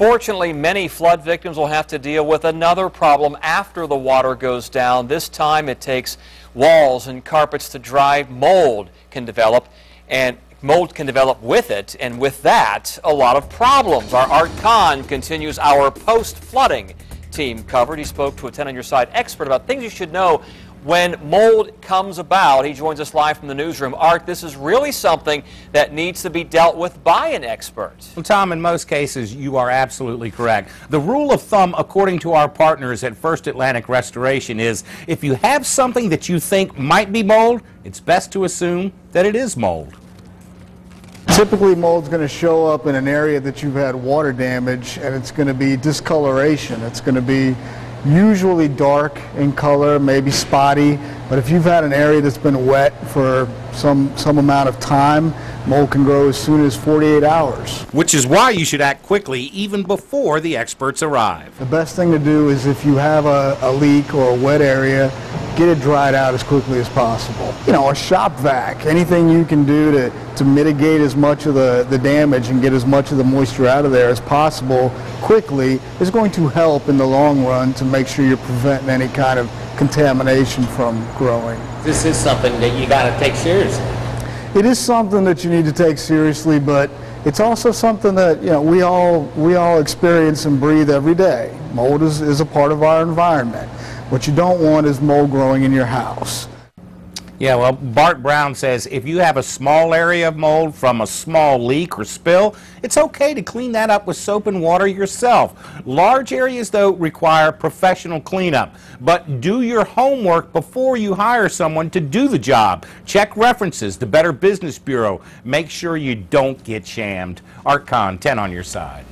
Unfortunately, many flood victims will have to deal with another problem after the water goes down. This time it takes walls and carpets to dry. Mold can develop, and mold can develop with it, and with that, a lot of problems. Our Art Kahn continues our post-flooding team coverage. He spoke to a 10 on Your Side expert about things you should know when mold comes about. He joins us live from the newsroom. Art, this is really something that needs to be dealt with by an expert. Well, Tom, in most cases, you are absolutely correct. The rule of thumb, according to our partners at First Atlantic Restoration, is if you have something that you think might be mold, it's best to assume that it is mold. Typically, mold's going to show up in an area that you've had water damage, and it's going to be discoloration. It's going to be usually dark in color, maybe spotty, but if you've had an area that's been wet for some amount of time, mold can grow as soon as 48 hours. Which is why you should act quickly, even before the experts arrive. The best thing to do is if you have a leak or a wet area, get it dried out as quickly as possible. You know, a shop vac, anything you can do to mitigate as much of the damage and get as much of the moisture out of there as possible quickly is going to help in the long run to make sure you're preventing any kind of contamination from growing. This is something that you got to take seriously. It is something that you need to take seriously, but it's also something that, you know, we all experience and breathe every day. Mold is a part of our environment. What you don't want is mold growing in your house. Yeah, well, Bart Brown says if you have a small area of mold from a small leak or spill, it's okay to clean that up with soap and water yourself. Large areas, though, require professional cleanup. But do your homework before you hire someone to do the job. Check references, the Better Business Bureau. Make sure you don't get shammed. Art Kahn, 10 on Your Side.